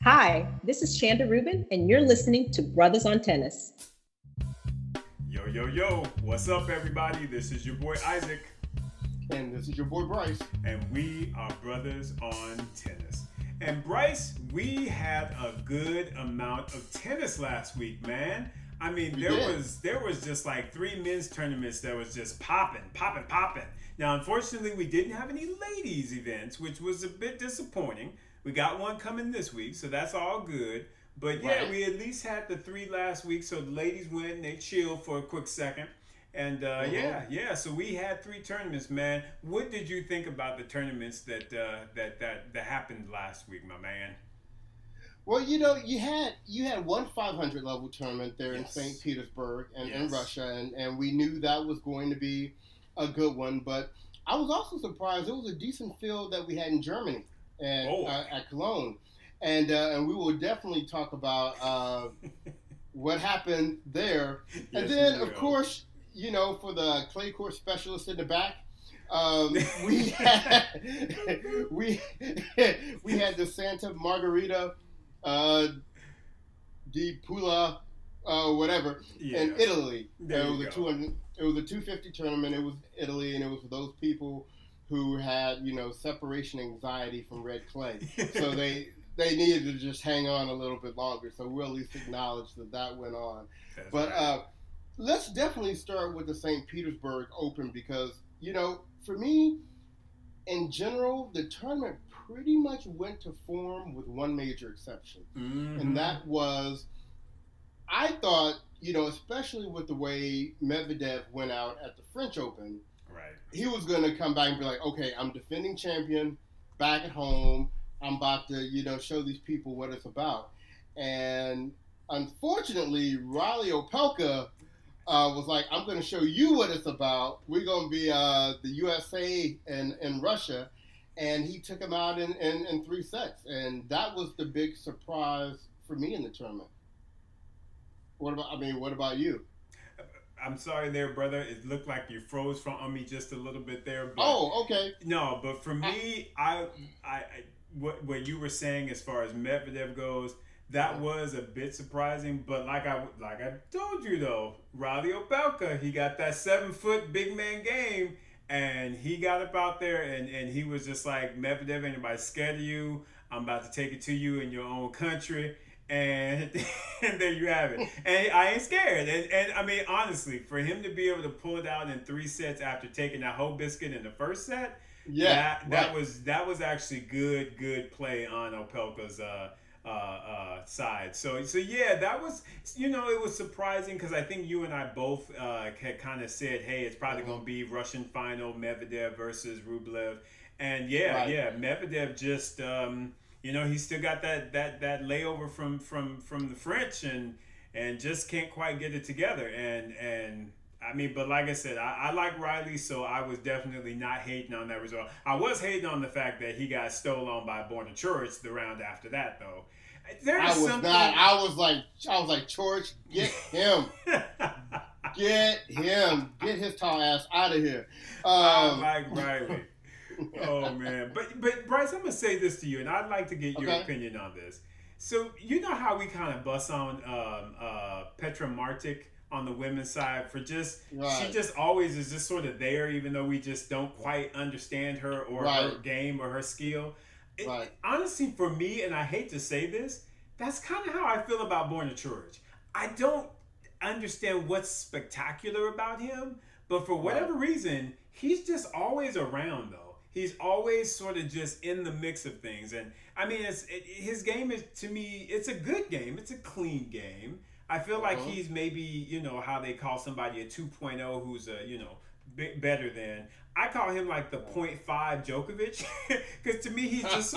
Hi, this is Shanda Rubin, and you're listening to Brothers on Tennis. Yo, yo, yo. What's up, everybody? This is your boy Isaac. And this is your boy Bryce. And we are Brothers on Tennis. And Bryce, we had a good amount of tennis last week, man. I mean, there was just like 3 men's tournaments that was just popping. Now, unfortunately, we didn't have any ladies events, which was a bit disappointing. We got one coming this week, so that's all good. But yeah, right. We at least had the 3 last week, so the ladies went and they chilled for a quick second. And so we had 3 tournaments, man. What did you think about the tournaments that happened last week, my man? Well, you had one 500 level tournament there in St. Petersburg and in Russia, and we knew that was going to be a good one. But I was also surprised it was a decent field that we had in Germany and at Cologne, and we will definitely talk about what happened there. Yes, and then, of course, for the clay court specialist in the back. We had the Santa Margherita di Pula, whatever, in Italy. It was a 250 tournament. It was Italy, and it was for those people who had separation anxiety from red clay. So they needed to just hang on a little bit longer. So we'll at least acknowledge that went on. That's but right. Let's definitely start with the St. Petersburg Open because for me, in general, the tournament pretty much went to form with one major exception. Mm-hmm. And that was, I thought, especially with the way Medvedev went out at the French Open, right? He was going to come back and be like, okay, I'm defending champion back at home. I'm about to, show these people what it's about. And unfortunately, Riley Opelka was like, I'm going to show you what it's about. We're going to be the USA and Russia. And he took him out in 3 sets. And that was the big surprise for me in the tournament. What about you? I'm sorry there, brother. It looked like you froze on me just a little bit there. But okay. No, but for me, what you were saying as far as Medvedev goes, that was a bit surprising, but like I told you though, Riley Opelka, he got that 7-foot big man game, and he got up out there and he was just like, Medvedev, ain't nobody scared of you. I'm about to take it to you in your own country, and and there you have it. And I ain't scared. And I mean, honestly, for him to be able to pull it out in 3 sets after taking that whole biscuit in the first set, that was actually good play on Opelka's side. So yeah, that was, it was surprising because I think you and I both had kind of said, hey, it's probably going to be Russian final, Medvedev versus Rublev. And Medvedev just, he still got that layover from the French and just can't quite get it together. And I mean, but like I said, I like Riley, so I was definitely not hating on that result. I was hating on the fact that he got stolen by Borna Coric the round after that, though. I was like, Coric, get him. Get his tall ass out of here. I like Riley. Oh, man. But Bryce, I'm going to say this to you, and I'd like to get your opinion on this. So, you know how we kind of bust on Petra Martic on the women's side for just, she just always is just sort of there, even though we just don't quite understand her or her game or her skill. Honestly, for me, and I hate to say this, that's kind of how I feel about Borna Coric. I don't understand what's spectacular about him, but for whatever reason, he's just always around, though. He's always sort of just in the mix of things. And, I mean, his game is, to me, it's a good game. It's a clean game. I feel like he's maybe, how they call somebody a 2.0 who's a, better than. I call him like the 0.5 Djokovic because to me he's just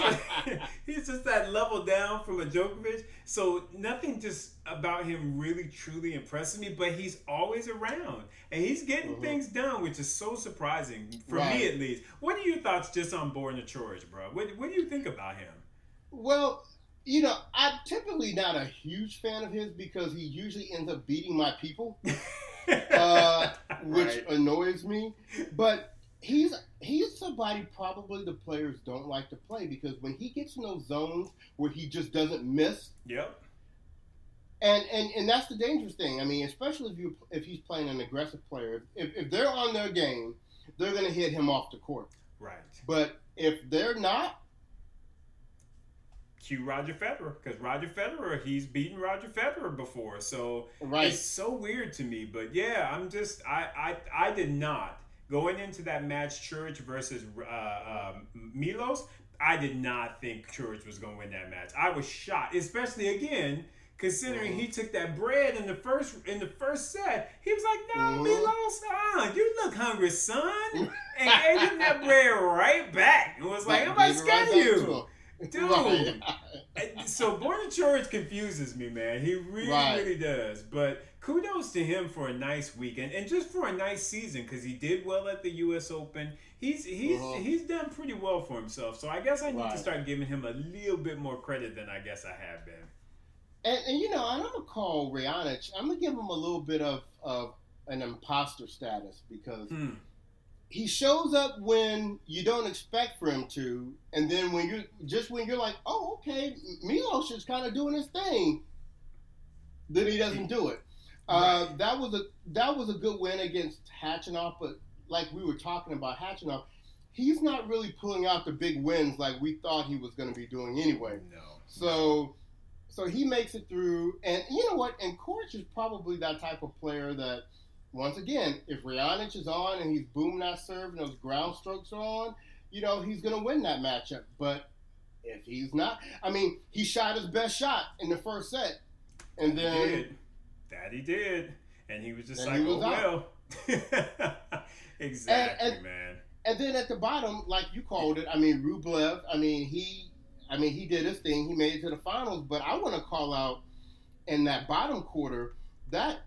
he's just that level down from a Djokovic. So nothing just about him really truly impresses me, but he's always around and he's getting things done, which is so surprising for me at least. What are your thoughts just on Borna Coric, bro? What do you think about him? Well, I'm typically not a huge fan of his because he usually ends up beating my people, which annoys me. But he's somebody probably the players don't like to play because when he gets in those zones where he just doesn't miss. Yep. And that's the dangerous thing. I mean, especially if he's playing an aggressive player, if they're on their game, they're going to hit him off the court. Right. But if they're not, cue Roger Federer, because Roger Federer, he's beaten Roger Federer before, so it's so weird to me. But yeah, I did not going into that match, Church versus Milos. I did not think Church was going to win that match. I was shocked, especially again. Considering he took that bread in the first set, he was like, "No, Milos, you look hungry, son," and gave him that bread right back. And was like, "I'm not scared of you, dude." Right. So Borna Church confuses me, man. He really does. But kudos to him for a nice weekend and just for a nice season because he did well at the U.S. Open. He's done pretty well for himself. So I guess I need to start giving him a little bit more credit than I guess I have been. And you know, I'm going to call Raonic, I'm going to give him a little bit of an imposter status because he shows up when you don't expect for him to, and then when you're like, oh, okay, Milos is kind of doing his thing, then he doesn't do it. That was a good win against Khachanov, but like we were talking about Khachanov, he's not really pulling out the big wins like we thought he was going to be doing anyway. No. So he makes it through, and you know what? And Coric is probably that type of player that, once again, if Raonic is on and he's booming that serve and those ground strokes are on, you know, he's going to win that matchup. But if he's not, I mean, he shot his best shot in the first set, and then he did, and he was just like, oh well, exactly, man. And then at the bottom, like you called it, I mean, Rublev, he did his thing. He made it to the finals. But I want to call out in that bottom quarter, that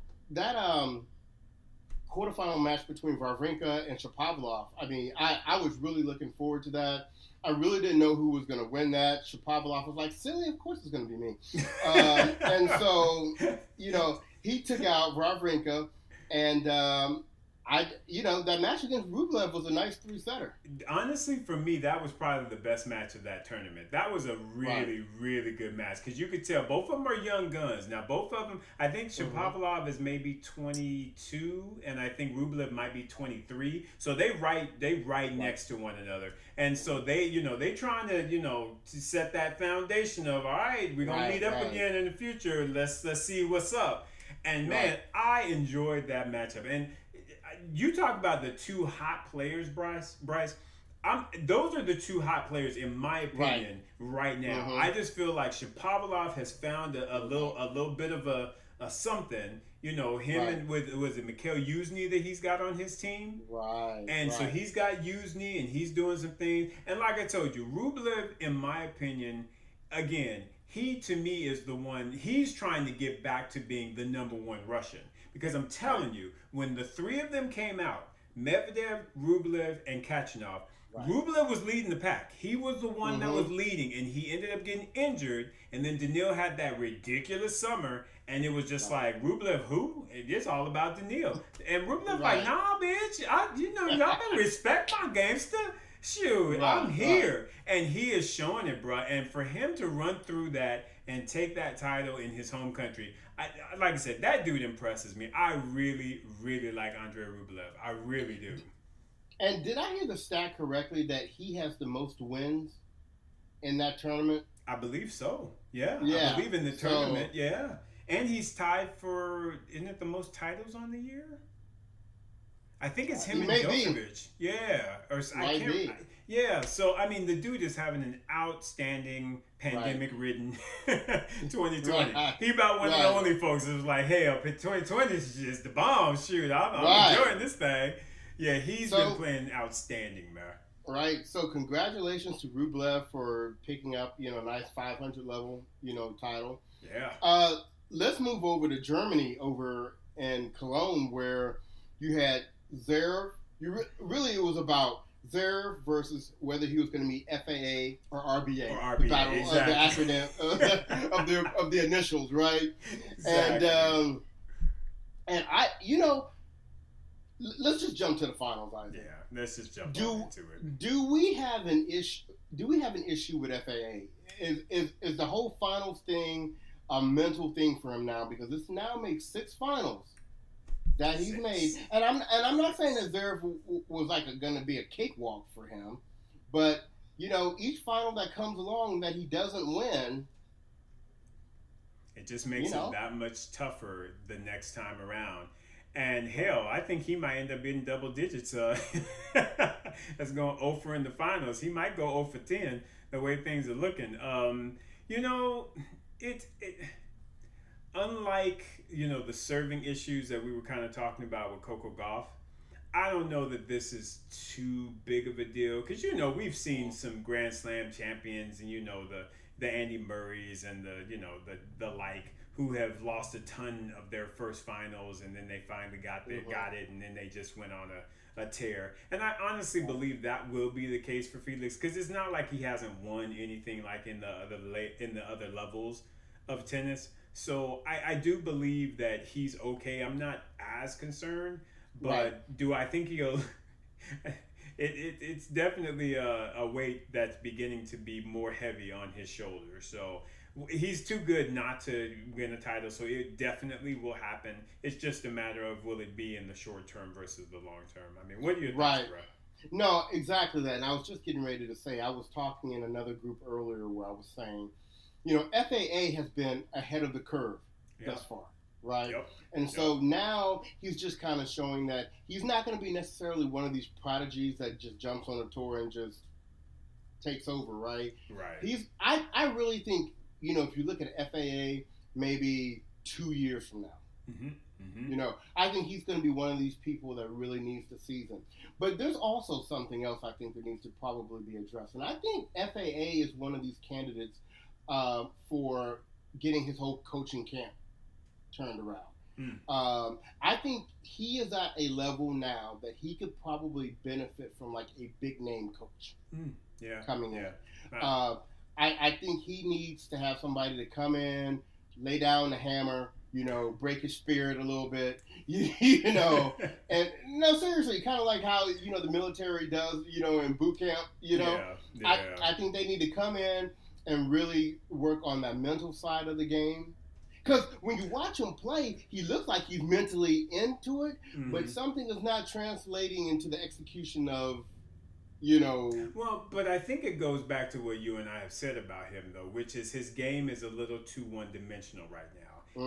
quarterfinal match between Varenka and Shapovalov. I mean, I was really looking forward to that. I really didn't know who was going to win that. Shapovalov was like, silly, of course it's going to be me. And so, you know, he took out Varenka. And that match against Rublev was a nice 3-setter. Honestly, for me, that was probably the best match of that tournament. That was a really, really good match because you could tell both of them are young guns. Now, both of them, I think Shapovalov is maybe 22, and I think Rublev might be 23. So they right next to one another, and so they trying to set that foundation of, all right, we're gonna meet up again in the future. Let's see what's up. And man, I enjoyed that matchup. And you talk about the two hot players, Bryce. Those are the two hot players in my opinion right now. I just feel like Shapovalov has found a little bit of a something. You know, him and was it Mikhail Yuzny that he's got on his team? So he's got Yuzny and he's doing some things. And like I told you, Rublev, in my opinion, again, he to me is the one. He's trying to get back to being the number one Russian. Because I'm telling you, when the three of them came out, Medvedev, Rublev, and Khachanov, Rublev was leading the pack. He was the one that was leading, and he ended up getting injured. And then Daniil had that ridiculous summer, and it was just like, Rublev, who? It's all about Daniil. And Rublev like, nah, bitch, y'all better respect my gangster. Shoot, I'm here. And he is showing it, bro. And for him to run through that and take that title in his home country, like I said, that dude impresses me. I really, really like Andrei Rublev. I really do. And did I hear the stat correctly that he has the most wins in that tournament? I believe so. Yeah. I believe in the tournament. Yeah. And he's tied for, isn't it the most titles on the year? I think it's him and Djokovic. Yeah. Yeah. So, I mean, the dude is having an outstanding pandemic-ridden 2020. He about one of the only folks that was like, hey, 2020 is just the bomb. Shoot, I'm enjoying this thing. Yeah, he's been playing outstanding, man. Right. So, congratulations to Rublev for picking up, a nice 500 level, title. Yeah. Let's move over to Germany over in Cologne where you had Zverev. Really, it was about Zverev versus whether he was going to meet FAA or RBA. The battle of the acronym of the initials, right? Exactly. And I, let's just jump to the finals, I think. Yeah, let's just jump into it. Do we have an issue? Do we have an issue with FAA? Is the whole finals thing a mental thing for him now? Because this now makes 6 finals that he's made, and I'm not saying that there was like going to be a cakewalk for him, but each final that comes along that he doesn't win, it just makes it that much tougher the next time around. And hell, I think he might end up in double digits. That's going 0 for in the finals. He might go 0 for 10 the way things are looking. It unlike the serving issues that we were kind of talking about with Coco Gauff, I don't know that this is too big of a deal, because we've seen some Grand Slam champions and the Andy Murrays and the like, who have lost a ton of their first finals, and then they finally got it, and then they just went on a tear. And I honestly believe that will be the case for Felix, because it's not like he hasn't won anything like in the other levels of tennis. So I do believe that he's okay. I'm not as concerned, but do I think he'll? It's definitely a weight that's beginning to be more heavy on his shoulders. So he's too good not to win a title, so it definitely will happen. It's just a matter of will it be in the short term versus the long term. I mean, what do you think, bro? No, exactly that. And I was just getting ready to say, I was talking in another group earlier where I was saying, FAA has been ahead of the curve thus far, right? Yep. And so now he's just kind of showing that he's not going to be necessarily one of these prodigies that just jumps on the tour and just takes over, right? Right. I really think, if you look at FAA maybe 2 years from now, I think he's going to be one of these people that really needs the season. But there's also something else I think that needs to probably be addressed. And I think FAA is one of these candidates for getting his whole coaching camp turned around. I think he is at a level now that he could probably benefit from like a big name coach coming in. Right. I think he needs to have somebody to come in, lay down the hammer, break his spirit a little bit, and no, seriously, kind of like how, the military does, in boot camp, I think they need to come in and really work on that mental side of the game. Because when you watch him play, he looks like he's mentally into it, but something is not translating into the execution of, Well, but I think it goes back to what you and I have said about him, though, which is his game is a little too one-dimensional right now.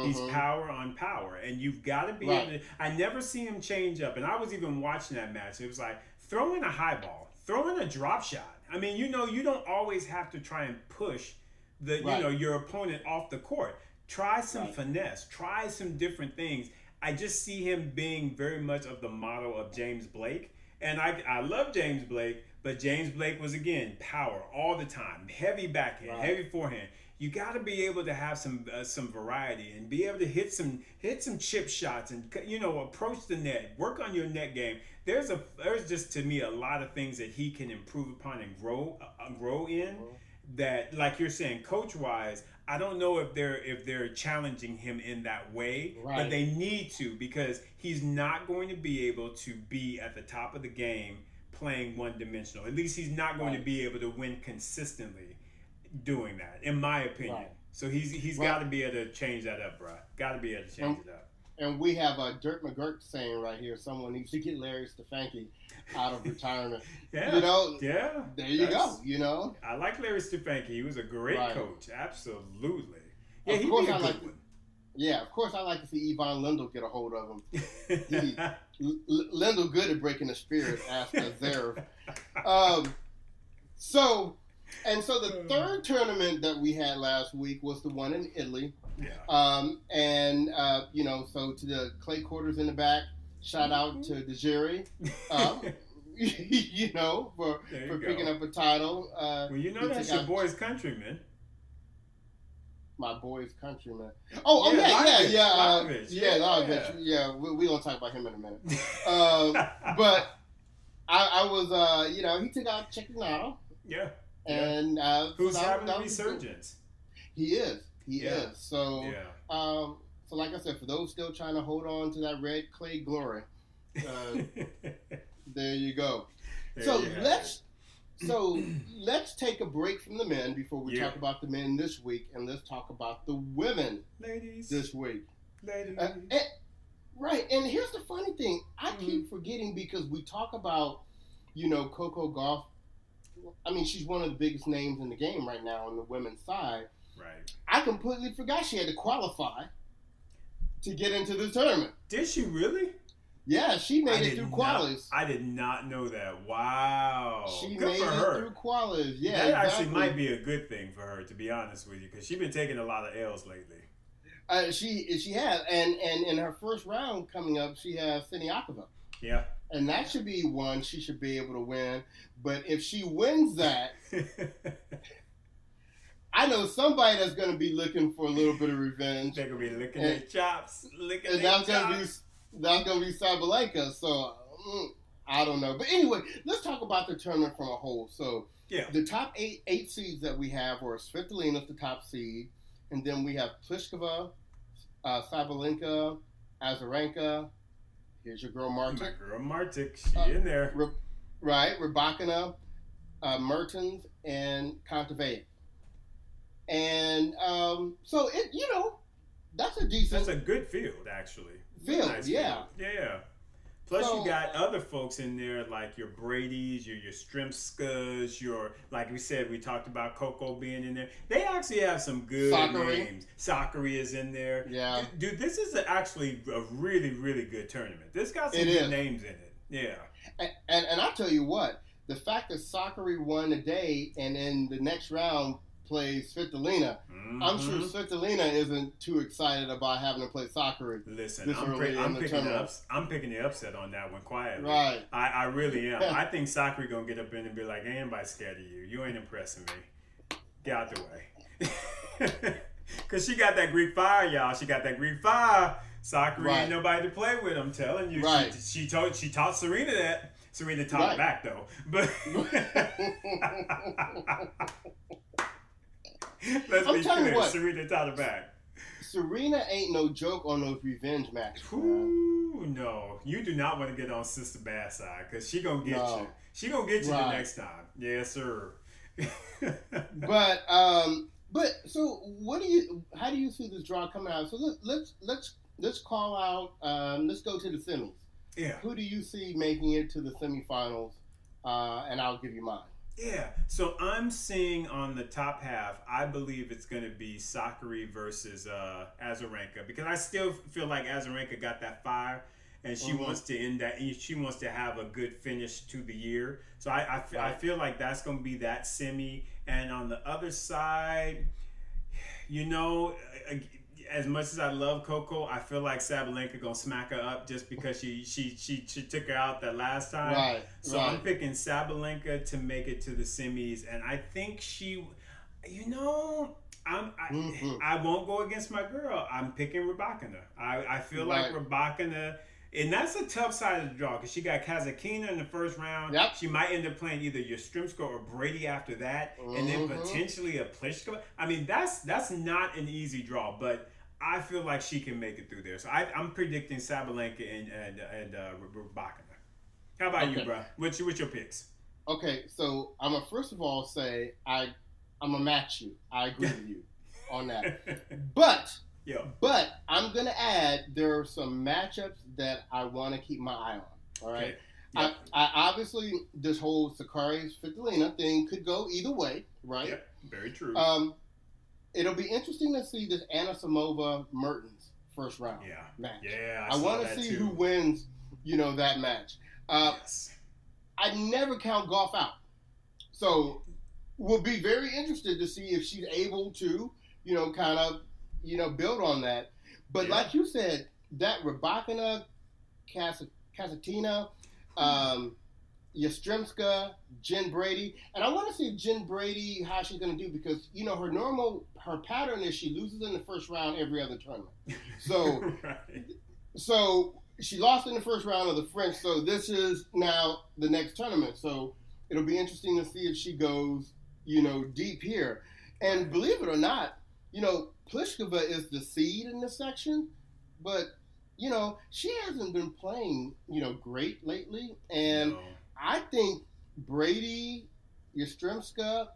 He's power on power, and you've got to be able to. I never see him change up, and I was even watching that match. It was like, throw in a high ball, throw in a drop shot. I mean, you don't always have to try and push your opponent off the court. Try some finesse. Try some different things. I just see him being very much of the model of James Blake. And I love James Blake, but James Blake was, again, power all the time. Heavy backhand, heavy forehand. You got to be able to have some variety and be able to hit some chip shots and approach the net, work on your net game. There's just, to me, a lot of things that he can improve upon and grow in. That, like you're saying, coach wise, I don't know if they're challenging him in that way, but they need to, because he's not going to be able to be at the top of the game playing one dimensional. At least he's not going to be able to win consistently doing that, in my opinion. So he's got to be able to change that up, bro. Got to be able to change it up. And we have Dirk McGurk saying right here, someone needs to get Larry Stefanski out of retirement. There you go. I like Larry Stefanski. He was a great coach. Absolutely. Yeah, of course I like. Of course I like to see Yvonne Lindell get a hold of him. Lindell good at breaking the spirit, after Zverev. So the third tournament that we had last week was the one in Italy. So to the clay quarters in the back, shout out to the jury, for picking up a title. That's your boy's countryman. My boy's countryman. Lajovic. We gonna talk about him in a minute. But I was, he took out Cecchinato. Yeah. And who's having a resurgence? He is. So, so like I said, for those still trying to hold on to that red clay glory, There you go. There So you have let's let's take a break from the men before we talk about the men this week, and let's talk about the women, ladies, this week. Ladies. Right, and here's the funny thing. I keep forgetting because we talk about, Coco Gauff. I mean, she's one of the biggest names in the game right now on the women's side. Right. I completely forgot she had to qualify to get into the tournament. Did she really? Yeah, she made it through qualies. I did not know that. Wow. She good made for it her. through qualies. Yeah, that exactly. actually might be a good thing for her, to be honest with you, because she's been taking a lot of L's lately. She has, and in her first round coming up, she has Siniakova. Yeah. And that should be one she should be able to win. But if she wins that, I know somebody that's going to be looking for a little bit of revenge. They're going to be licking their chops. And that's going to be Sabalenka. So, I don't know. But anyway, let's talk about the tournament from a whole. So, the top eight seeds that we have were Svitolina's the top seed. And then we have Pliskova, Sabalenka, Azarenka. Here's your girl Martic. My girl Martic. She in there. Right. Rybakina, Mertens, and Kontaveit. And so, that's a decent... That's a good field, actually. Field, nice yeah. Field. Yeah. Plus, you got other folks in there like your Brady's, your Strimskas, like we said, we talked about Coco being in there. They actually have some good names. Sakari is in there. Yeah. Dude, this is actually a really, really good tournament. This got some good names in it. Yeah. And I'll tell you what, the fact that Sakari won today and in the next round plays Svitolina, I'm sure Svitolina isn't too excited about having to play Sakari. Listen, I'm picking the upset on that one quietly. Right. I really am. I think Sakari gonna get up in and be like, ain't nobody scared of you. You ain't impressing me. Get out the way. Because she got that Greek fire, y'all. She got that Greek fire. Sakari ain't nobody to play with, I'm telling you. Right. She taught Serena that. Serena taught her back, though. But let's be clear. Serena taught her back. Serena ain't no joke on those revenge matches. Ooh, no. You do not want to get on Sister Bad side because she going to get you. She going to get you the next time. Yes, sir. But so how do you see this draw coming out? So let's call out, let's go to the semis. Yeah. Who do you see making it to the semifinals? And I'll give you mine. Yeah. So I'm seeing on the top half, I believe it's going to be Sakari versus Azarenka, because I still feel like Azarenka got that fire and she wants to end that. She wants to have a good finish to the year. So I feel like that's going to be that semi. And on the other side, as much as I love Coco, I feel like Sabalenka gonna smack her up just because she took her out that last time. Right. So I'm picking Sabalenka to make it to the semis, and I think she, I won't go against my girl. I'm picking Rybakina. I feel like Rybakina. And that's a tough side of the draw because she got Kazatkina in the first round. Yep. She might end up playing either Yastrzemska or Brady after that, and then potentially a Pliskova. I mean, that's not an easy draw, but I feel like she can make it through there. So I'm predicting Sabalenka and Rybakina. How about you, bro? What's your picks? Okay, so I'm gonna first of all say I'm gonna match you. I agree with you on that, but. Yeah. But I'm going to add there are some matchups that I want to keep my eye on. All right. Okay. Yep. I obviously, this whole Sakari-Svitolina thing could go either way, right? Yep. Very true. It'll be interesting to see this Anisimova-Mertens first round match. Yeah. I want to see who wins, that match. Yes. I never count Gauff out. So we'll be very interested to see if she's able to, kind of, build on that. But like you said, that Rybakina, Kasatkina, Yastrzemska, Jen Brady, and I want to see Jen Brady how she's going to do because her pattern is she loses in the first round every other tournament. So, so she lost in the first round of the French. So this is now the next tournament. So it'll be interesting to see if she goes, deep here. And believe it or not, Pliskova is the seed in this section, but she hasn't been playing, great lately. And No. I think Brady, Yastrzemska,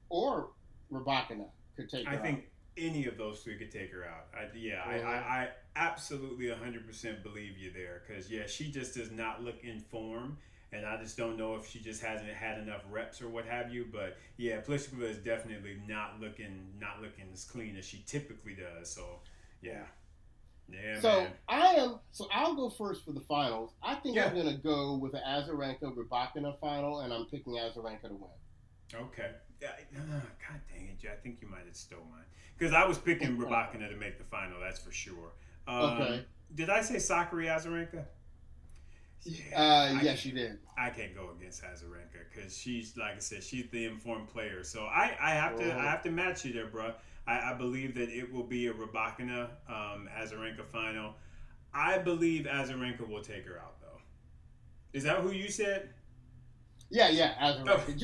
or Rybakina could take I her out. think any of those three could take her out. Mhm. I absolutely 100% believe you there because yeah, she just does not look in form, and I just don't know if she just hasn't had enough reps or what have you. But yeah, Pliskova is definitely not looking as clean as she typically does. So yeah, yeah, So man, I'll go first for the finals. I think yeah, I'm gonna go with the Azarenka Rybakina final, and I'm picking Azarenka to okay. Yeah, God dang it, I think you might have stole mine because I was picking win. Rybakina to make the final. That's for sure. Okay. Did I say Sakari Azarenka? Yeah, Yes, you did. I can't go against Azarenka because she's like I said, she's the informed player. So I have to I Mhm. have to match you there, bro. I believe that it will be a Rybakina Azarenka final. I believe Azarenka will take her out though. Is that who you said? Yeah, Oh, Azarenka.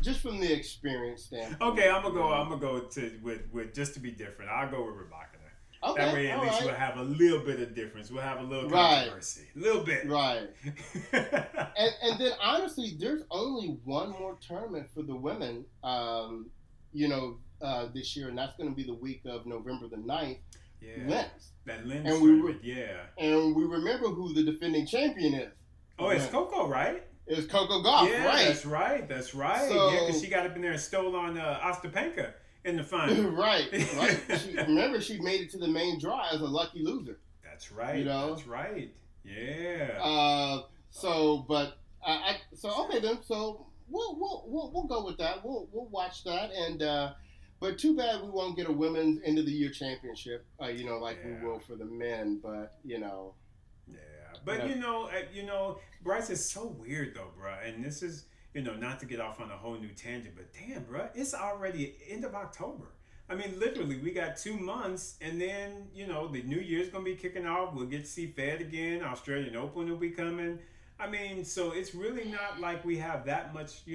Just from the experience okay. standpoint. I'm gonna go to with just to be different. I'll go with Rybakina. That Okay, way, at all least right. we'll have a little bit of difference. We'll have a little Right, controversy, a little bit. right. And then honestly, there's only one more tournament for the women, this year, and that's going to be the week of November the 9th, Yeah, Lens. that lens And we tournament. Yeah. and we remember who the defending champion is. Oh, it's Coco, right? It's Coco Gauff, Yeah, right? that's right. That's right. So, Yeah, because she got up in there and stole on Ostapenko in the final. right. She made it to the main draw as a lucky loser. That's right. You know. That's right. Yeah. Okay then. So we'll go with that. We'll watch that. But too bad we won't get a women's end of the year championship. Like we Yeah. will for the men. But Yeah. But Bryce is so weird though, bro. And this is not to get off on a whole new tangent, but damn, bro, it's already end of October. I mean, literally, we got 2 months, and then the new year's gonna be kicking off. We'll get to see Fed again. Australian Open will be coming. I mean, so it's really not like we have that much,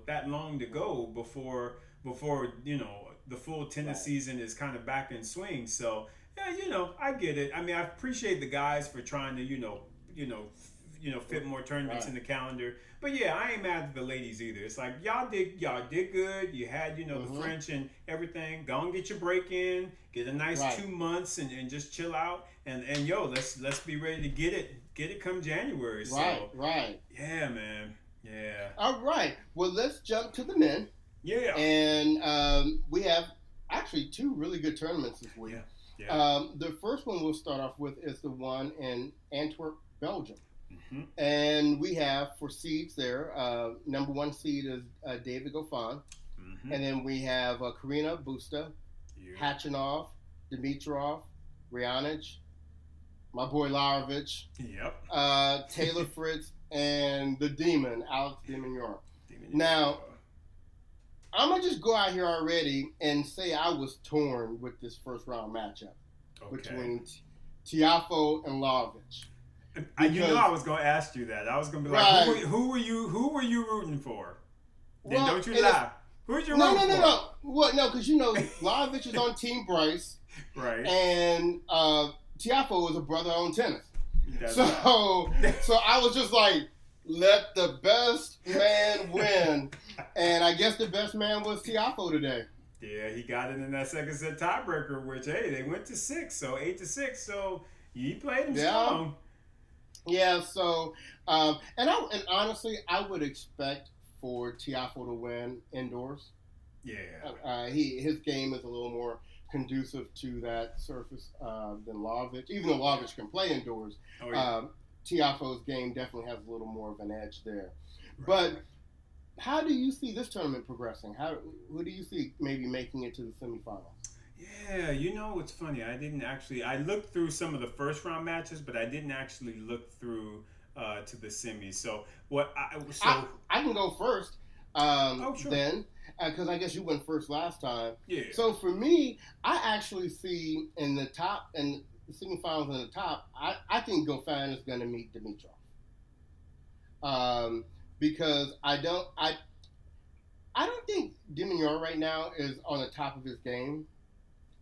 that long to go before the full tennis right, season is kind of back in swing. So yeah, I get it. I mean, I appreciate the guys for trying to, fit more tournaments in right. the calendar. But yeah, I ain't mad at the ladies either. It's like y'all did good. You had, the Mm-hmm. French and everything. Go and get your break in, get a nice Right. 2 months and just chill out. And let's be ready to get it come January. Right. So Right. yeah, man. Yeah. All right. Well, let's jump to the men, Yeah. and we have actually two really good tournaments this week. Yeah. Yeah. The first one we'll start off with is the one in Antwerp, Belgium. Mm-hmm. And we have for seeds there, number one seed is David Goffin. Mm-hmm. And then we have Karina Busta, Yeah. Hachinov, Dimitrov, Rjanic, my boy Larovich, Yep. Taylor Fritz, and the Demon, Alex Demignon. Demon, Now, I'm going to just go out here already and say I was torn with this first round matchup between Tiafoe and Larovich. I was going to ask you that. I was going to be like, Right. who were you rooting for? Then Well, don't you and lie. Who'd you root for? No. What? No, because Larovich is on Team Bryce, Right. and Tiafoe is a brother on tennis. That's So, right. so I was just like, let the best man win, and I guess the best man was Tiafoe today. Yeah, he got it in that second set tiebreaker, which they went to 6, so 8-6. So he played him strong. Yeah. So, and honestly, I would expect for Tiafoe to win indoors. Yeah. His game is a little more conducive to that surface than Larovich. Even though Larovich can play indoors, Oh, yeah. Tiafoe's game definitely has a little more of an edge there. Right. But how do you see this tournament progressing? Who do you see maybe making it to the semifinals? Yeah, it's funny. I looked through some of the first round matches, but I didn't actually look through to the semis. So I can go first. Sure. Then, because I guess you went first last time. Yeah. So for me, I actually see in the top and the semifinals in the top. I think Goffin is going to meet Dimitrov. Because I don't think Demignon right now is on the top of his game.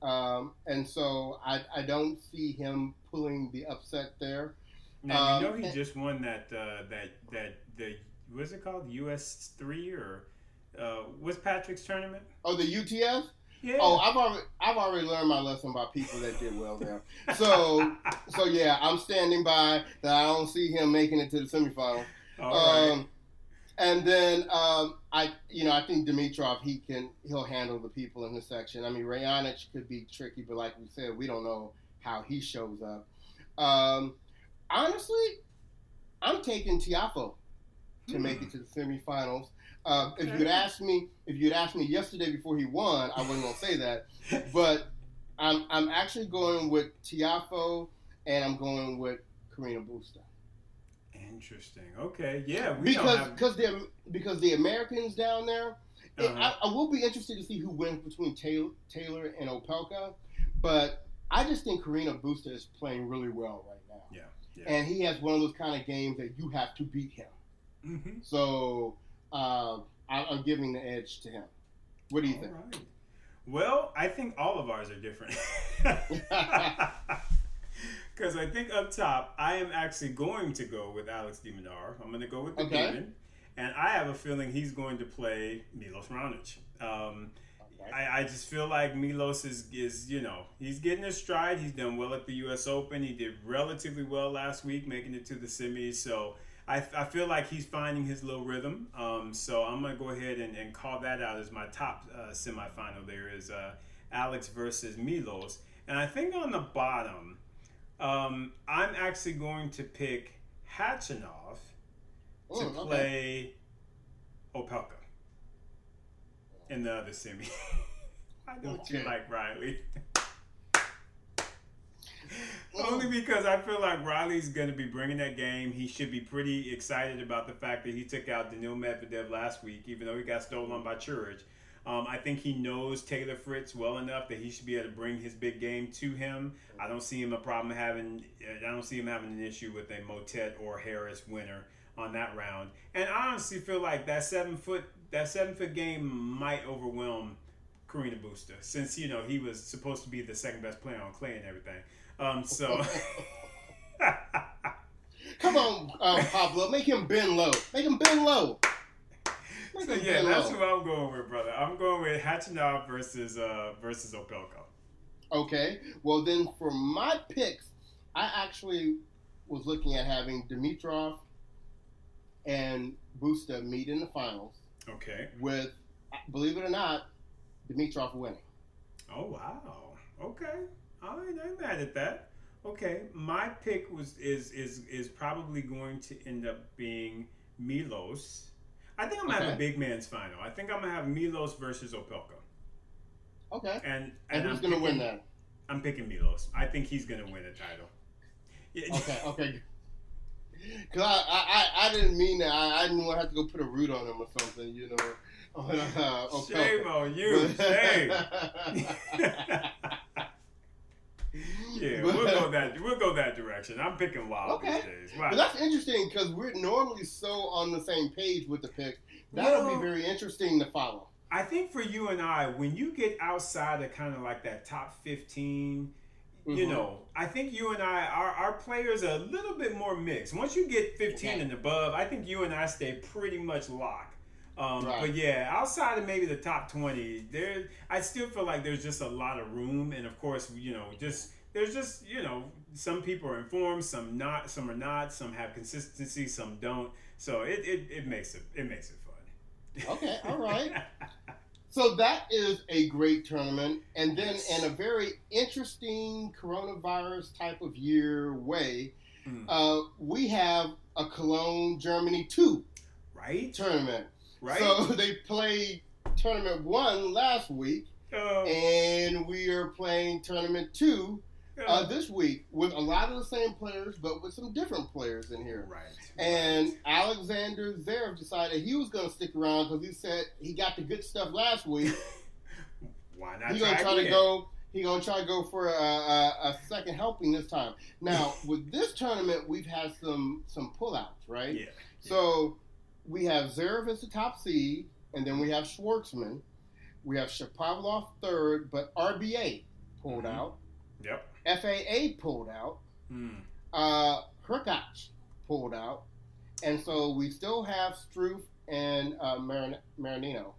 And so I don't see him pulling the upset there. Now he just won that the what's it called, US 3 or what's Patrick's tournament? Oh, the UTF. Yeah. Oh, I've already learned my lesson about people that did well there. So yeah, I'm standing by that. I don't see him making it to the semifinals. All right. And then I think Dimitrov he'll handle the people in his section. I mean, Raonic could be tricky, but like we said, we don't know how he shows up. Honestly, I'm taking Tiafoe to make it to the semifinals. If you'd asked me yesterday before he won, I wasn't gonna say that. But I'm actually going with Tiafoe, and I'm going with Carina Busta. Interesting. Okay. Yeah. Because the Americans down there, I will be interested to see who wins between Taylor and Opelka, but I just think Carina Busta is playing really well right now. Yeah. And he has one of those kind of games that you have to beat him. Mm-hmm. So I'm giving the edge to him. What do you think? Right. Well, I think all of ours are different. Because I think up top, I am actually going to go with Alex de Minaur. I'm going to go with the Demon. And I have a feeling he's going to play Milos Raonic. I just feel like Milos is he's getting his stride. He's done well at the U.S. Open. He did relatively well last week, making it to the semis. So I feel like he's finding his little rhythm. So I'm going to go ahead and call that out as my top semifinal. There is Alex versus Milos. And I think on the bottom, I'm actually going to pick Khachanov to play Opelka in the other semi. Why don't you like Riley? Only because I feel like Riley's going to be bringing that game. He should be pretty excited about the fact that he took out Daniil Medvedev last week, even though he got stolen by Churich. I think he knows Taylor Fritz well enough that he should be able to bring his big game to him. I don't see him having an issue with a Motet or Harris winner on that round. And I honestly feel like that 7-foot game might overwhelm Carina Busta, since he was supposed to be the second best player on clay and everything. So come on, Pablo, make him bend low. Make him bend low. So yeah, that's who I'm going with, brother. I'm going with Khachanov versus Opelka. Okay. Well, then for my picks, I actually was looking at having Dimitrov and Busta meet in the finals. Okay. With, believe it or not, Dimitrov winning. Oh wow. Okay. I ain't mad at that. Okay. My pick is probably going to end up being Milos. I think I'm gonna have a big man's final. I think I'm gonna have Milos versus Opelka. Okay. And who's gonna win that? I'm picking Milos. I think he's gonna win a title. Yeah. Okay. Cause I didn't mean that. I didn't want to have to go put a root on him or something, Shame on you. Shame. Yeah, we'll go that direction. I'm picking Wild these days. Wow. But that's interesting because we're normally so on the same page with the picks. That'll be very interesting to follow. I think for you and I, when you get outside of kind of like that top 15, I think you and I, our players are a little bit more mixed. Once you get 15 and above, I think you and I stay pretty much locked. But yeah, outside of maybe the top 20, I still feel like there's just a lot of room. And of course, there's just, some people are informed, some not, some are not, some have consistency, some don't. So it makes it fun. Okay, all right. So that is a great tournament. And then in a very interesting coronavirus type of year way, we have a Cologne, Germany 2 tournament. Right. So they played tournament 1 last week, and we are playing tournament 2 this week with a lot of the same players, but with some different players in here. Right. And Alexander Zverev decided he was going to stick around because he said he got the good stuff last week. Why not? He's going to try to go. He's going to try to go for a second helping this time. Now with this tournament, we've had some pullouts, right? Yeah. So we have Zverev as the top seed, and then we have Schwartzman. We have Shapovalov third, but RBA pulled out. Yep. FAA pulled out. Hurkacz pulled out. And so we still have Struff and Marinino.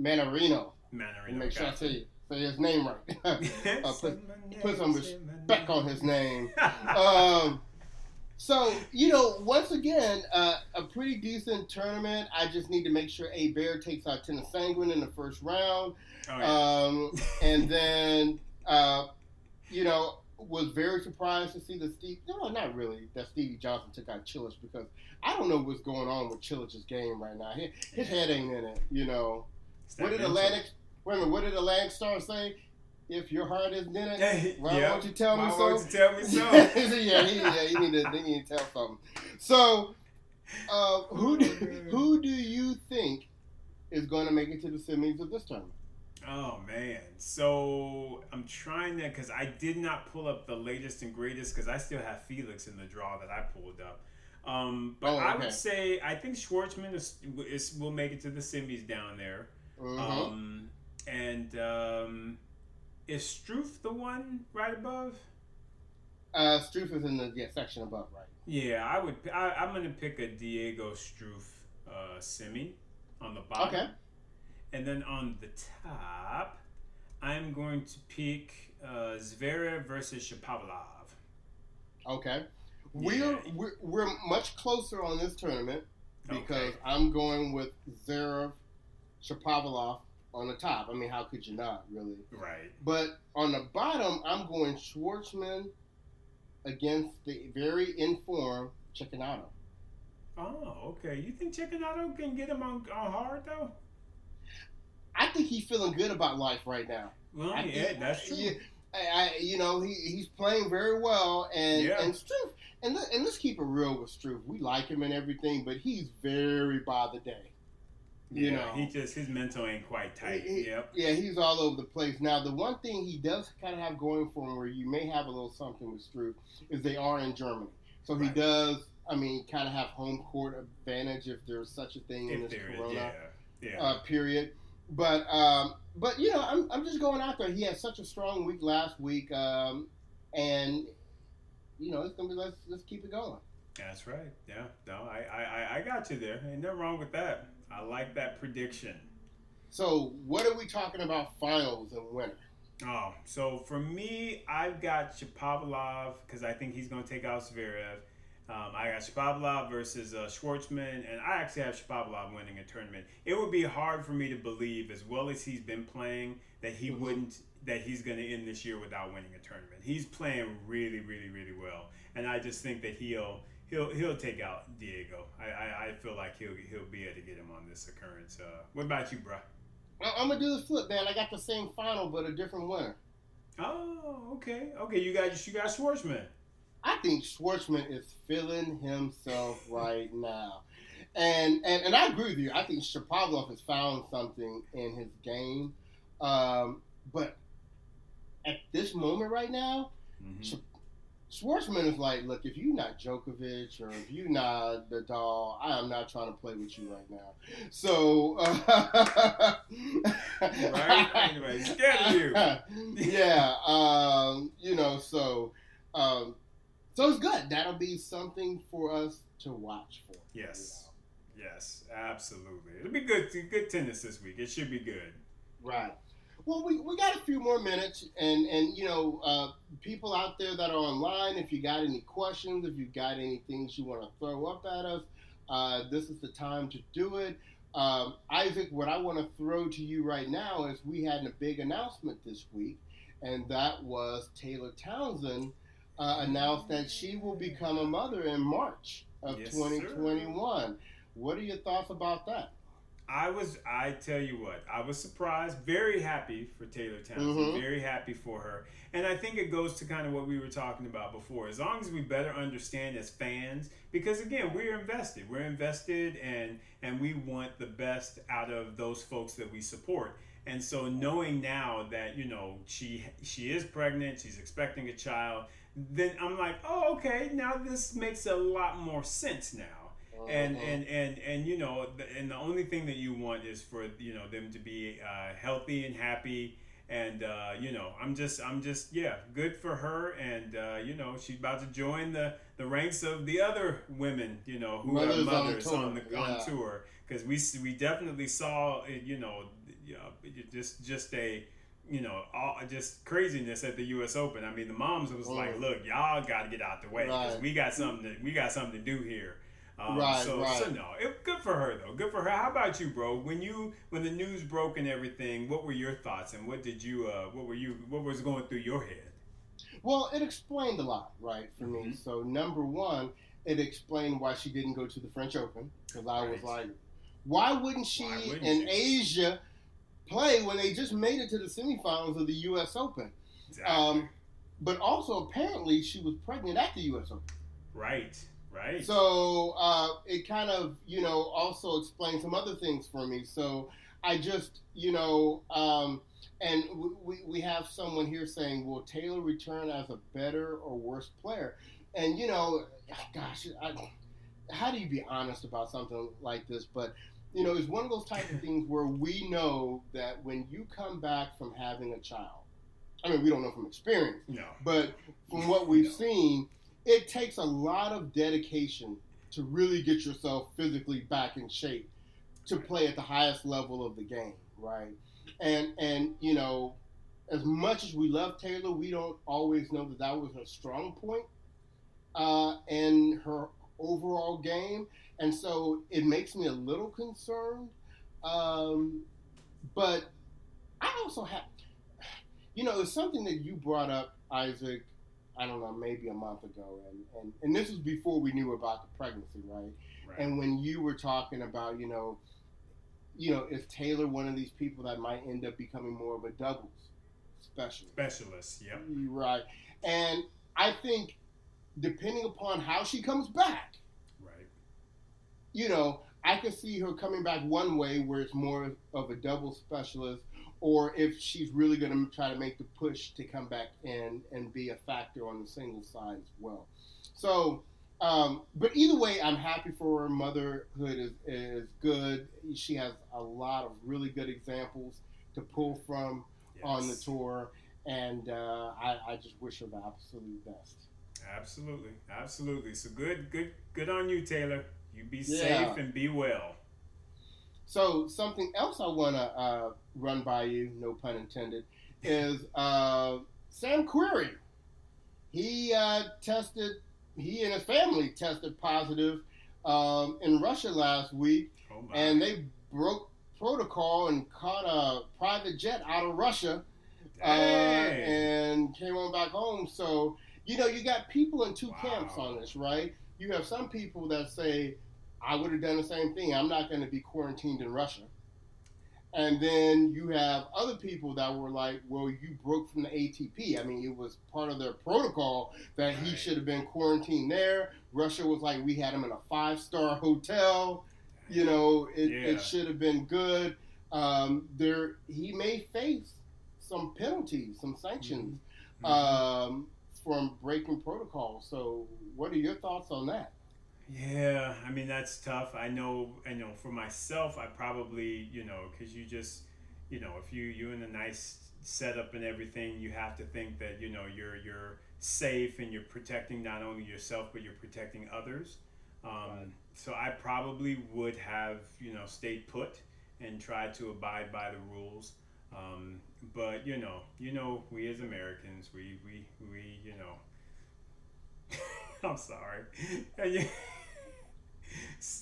Manarino. Make sure I say his name right. Put some respect on his name. So, once again, a pretty decent tournament. I just need to make sure A. Bear takes out Tennis Sanguine in the first round. Oh, yeah. And then, was very surprised to see not really, that Stevie Johnson took out Cilic, because I don't know what's going on with Cilic's game right now. His head ain't in it, What did Atlantic Star say? If your heart isn't in it, why won't you tell me so? Why won't you tell me so? He need to tell something. So, who do you think is going to make it to the semis of this tournament? Oh, man. So, I'm trying to, because I did not pull up the latest and greatest, because I still have Felix in the draw that I pulled up. But I would say, I think Schwartzman will make it to the semis down there. Mm-hmm. Is Struff the one right above? Struff is in the section above, right? Yeah, I'm going to pick a Diego Struff semi on the bottom. Okay. And then on the top, I'm going to pick Zverev versus Shapovalov. Okay. We're much closer on this tournament because I'm going with Zverev, Shapovalov on the top. I mean, how could you not, really? Right. But on the bottom, I'm going Schwartzman against the very informed Cecchinato. Oh, okay. You think Cecchinato can get him on hard, though? I think he's feeling good about life right now. Well, that's true. He's playing very well, and Struff, and let's keep it real with Struff. We like him and everything, but he's very by the day. His mental ain't quite tight. Yeah, he's all over the place. Now, the one thing he does kind of have going for him, where you may have a little something with Struff, is they are in Germany. So he does, kind of have home court advantage if there's such a thing in this Corona period. But I'm just going out there. He had such a strong week last week, and it's gonna be let's keep it going. That's right. Yeah. No, I got you there. Ain't nothing wrong with that. I like that prediction. So, what are we talking about finals and winner? Oh, so for me, I've got Shapovalov because I think he's going to take out Zverev. I got Shapovalov versus Schwartzman, and I actually have Shapovalov winning a tournament. It would be hard for me to believe, as well as he's been playing, that he that he's going to end this year without winning a tournament. He's playing really, really, really well, and I just think that he'll take out Diego. I feel like he'll be able to get him on this occurrence. What about you, bro? Well, I'm gonna do the flip, man. I got the same final, but a different winner. Oh, okay. You got Schwartzman. I think Schwartzman is feeling himself right now. And I agree with you. I think Shapovalov has found something in his game. But at this moment right now, Schwartzman is like, look, if you're not Djokovic or if you're not Nadal, I am not trying to play with you right now. So, right? Anyway, scared of you. Yeah, so it's good. That'll be something for us to watch for. Yes, absolutely. It'll be good tennis this week. It should be good. Right. Well, we got a few more minutes, and people out there that are online, if you got any questions, if you got any things you want to throw up at us, this is the time to do it. Isaac, what I want to throw to you right now is we had a big announcement this week, and that was Taylor Townsend announced that she will become a mother in March of 2021. Sir. What are your thoughts about that? I tell you what, I was surprised, very happy for Taylor Townsend, very happy for her. And I think it goes to kind of what we were talking about before. As long as we better understand as fans, because again, we're invested and we want the best out of those folks that we support. And so knowing now that, she is pregnant, she's expecting a child, then I'm like, oh, okay, now this makes a lot more sense now. and you know, and the only thing that you want is for them to be healthy and happy. And you know, I'm just yeah, good for her. And you know, she's about to join the ranks of the other women, you know, who are mothers on tour. Because we definitely saw you know, just a just craziness at the U.S. Open. I mean, the moms was like, look, y'all got to get out the way because we got something to do here. So no, good for her though. Good for her. How about you, bro? When the news broke and everything, what were your thoughts and what was going through your head? Well, it explained a lot, right, for me. So number one, it explained why she didn't go to the French Open, because I was like, why wouldn't she in Asia play when they just made it to the semifinals of the U.S. Open? Exactly. But also apparently she was pregnant at the U.S. Open. Right. So it kind of, also explained some other things for me. So I just, and we have someone here saying, will Taylor return as a better or worse player? And, gosh, how do you be honest about something like this? But, it's one of those types of things where we know that when you come back from having a child, I mean, we don't know from experience, but from what we've seen, it takes a lot of dedication to really get yourself physically back in shape to play at the highest level of the game, right? And as much as we love Taylor, we don't always know that was her strong point in her overall game. And so it makes me a little concerned. But I also have, it's something that you brought up, Isaac, I don't know, maybe a month ago. And this was before we knew about the pregnancy, right? And when you were talking about, is Taylor one of these people that might end up becoming more of a doubles specialist? Yep. Right. And I think depending upon how she comes back, I could see her coming back one way where it's more of a double specialist, or if she's really going to try to make the push to come back in and be a factor on the singles side as well. So, but either way, I'm happy for her. Motherhood is good. She has a lot of really good examples to pull from on the tour, and I just wish her the absolute best. Absolutely. So good on you, Taylor. You be safe and be well. So something else I want to run by you, no pun intended, is Sam Querrey. He and his family tested positive in Russia last week, and they broke protocol and caught a private jet out of Russia and came on back home. So, you got people in two camps on this, right? You have some people that say, I would have done the same thing. I'm not going to be quarantined in Russia. And then you have other people that were like, well, you broke from the ATP. I mean, it was part of their protocol that he should have been quarantined there. Russia was like, we had him in a 5-star hotel. It should have been good. He may face some penalties, some sanctions from breaking protocol. So what are your thoughts on that? Yeah, I mean, that's tough. I know for myself, I probably, because you just, if you're in a nice setup and everything, you have to think that, you're safe and you're protecting not only yourself, but you're protecting others. So I probably would have, stayed put and tried to abide by the rules. But, we as Americans, we I'm sorry.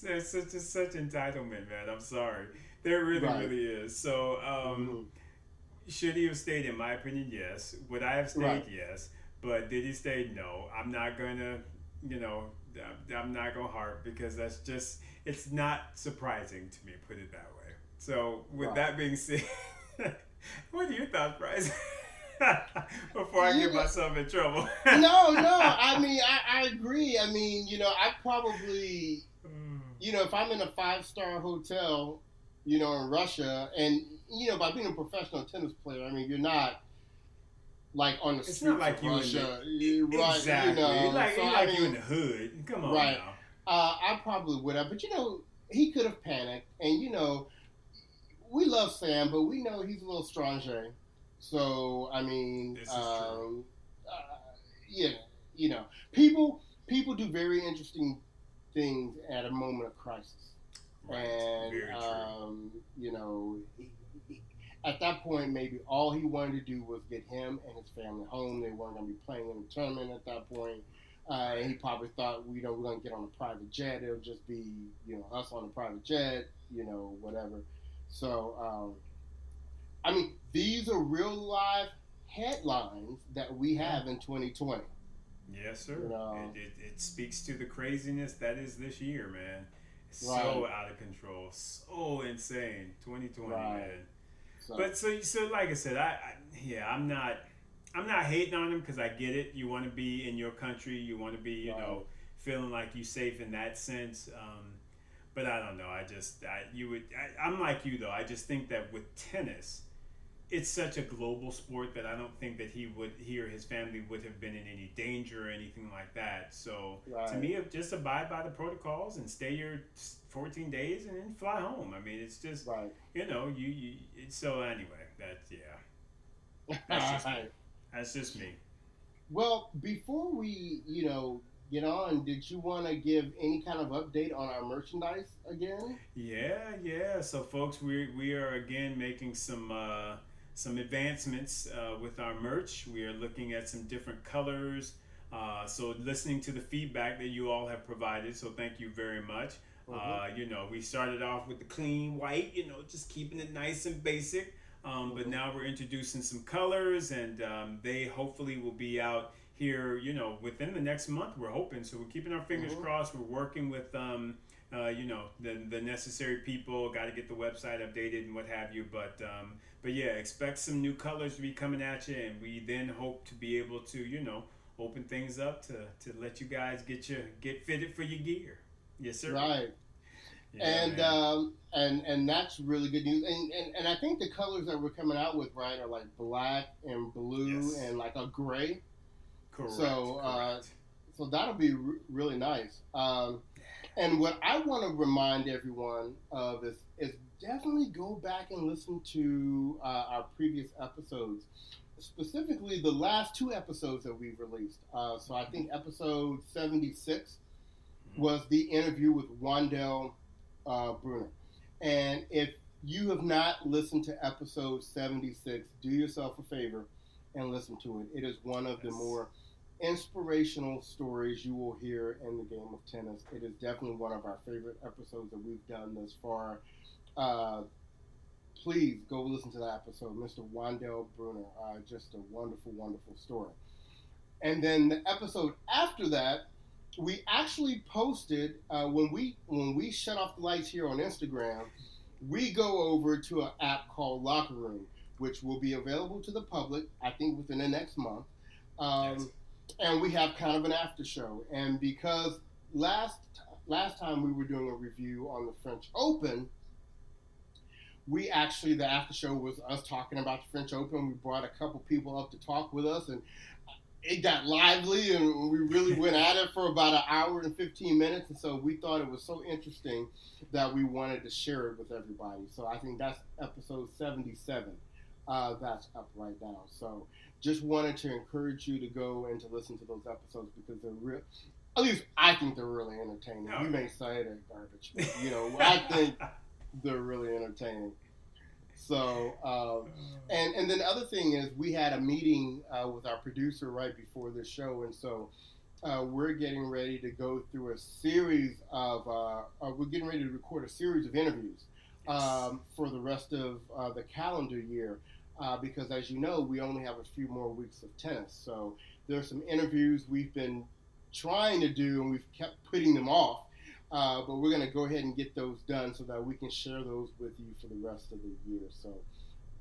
There's such entitlement, man. I'm sorry. There really is. So, should he have stayed? In my opinion, yes. Would I have stayed? Yes. But did he stay? No. I'm not gonna, I'm not gonna harp because that's just, it's not surprising to me. Put it that way. So, with that being said, what are your thoughts, Bryce? Before I get myself in trouble. No. I mean, I agree. I mean, I probably, if I'm in a 5-star hotel, in Russia, and, by being a professional tennis player, I mean, you're not, like, on the streets not like of you Russia. Exactly. Right, like you in the hood. Come on now. I probably would have, but he could have panicked, and we love Sam, but we know he's a little stranger. So I mean, This is true. yeah, people do very interesting things at a moment of crisis, Right. and Very true. at that point, maybe all he wanted to do was get him and his family home. They weren't going to be playing in the tournament at that point. He probably thought, we're going to get on a private jet. It'll just be, us on a private jet, whatever. So, I mean, these are real live headlines that we have in 2020. Yes, sir. You know? It speaks to the craziness that is this year, man. It's Right. so out of control, so insane. 2020, Right. man. So, But so like I said, I'm not hating on him because I get it. You want to be in your country, you want to be, Right. feeling like you safe in that sense. But I don't know. I'm like you though. I just think that with tennis, it's such a global sport that I don't think that he or his family would have been in any danger or anything like that. So to Right. me, just abide by the protocols and stay your 14 days and then fly home. I mean, it's just right. so anyway, that's just me. That's just me. Well, before we, get on, did you want to give any kind of update on our merchandise again? Yeah. So, folks, we are again making some advancements with our merch. We are looking at some different colors. So, listening to the feedback that you all have provided. So, thank you very much. We started off with the clean white. Just keeping it nice and basic. But now we're introducing some colors, and they hopefully will be out here, within the next month. We're hoping. So we're keeping our fingers crossed. We're working with, the necessary people. Got to get the website updated and what have you. But yeah, expect some new colors to be coming at you, and we then hope to be able to, open things up to let you guys get fitted for your gear. Yes, sir. Right. Yeah, And that's really good news. And I think the colors that we're coming out with, right, are like black and blue Yes. and like a gray. correct. So so that'll be really nice. And what I want to remind everyone of is definitely go back and listen to our previous episodes, specifically the last two episodes that we've released. So I think episode 76 was the interview with Wandel Bruner. And if you have not listened to episode 76, do yourself a favor and listen to it. It is one of the more inspirational stories you will hear in the game of tennis. It is definitely one of our favorite episodes that we've done thus far. Please go listen to that episode, Mr. Wandel Bruner. Just a wonderful, wonderful story. And then the episode after that, we actually posted when we shut off the lights here on Instagram, we go over to an app called Locker Room, which will be available to the public, I think, within the next month. Yes. And we have kind of an after show. And because last time we were doing a review on the French Open, the after show was us talking about the French Open. We brought a couple people up to talk with us, and it got lively, and we really went at it for about an hour and 15 minutes. And so we thought it was so interesting that we wanted to share it with everybody. So I think that's episode 77. That's up right now. So just wanted to encourage you to go and to listen to those episodes because they're real. At least I think they're really entertaining. No. You may say they're garbage, but I think they're really entertaining. So, and then the other thing is we had a meeting with our producer right before this show, and so we're getting ready to go through a series of, we're getting ready to record a series of interviews for the rest of the calendar year, because as you know, we only have a few more weeks of tennis. So there's some interviews we've been trying to do, and we've kept putting them off. But we're going to go ahead and get those done so that we can share those with you for the rest of the year. So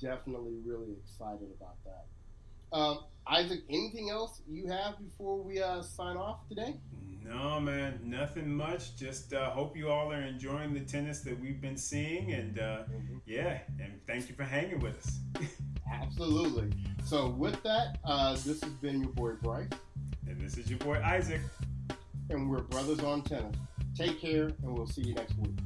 definitely really excited about that. Isaac, anything else you have before we sign off today? No, man, nothing much. Just hope you all are enjoying the tennis that we've been seeing. And yeah, and thank you for hanging with us. Absolutely. So with that, this has been your boy Bryce. And this is your boy Isaac. And we're Brothers on Tennis. Take care, and we'll see you next week.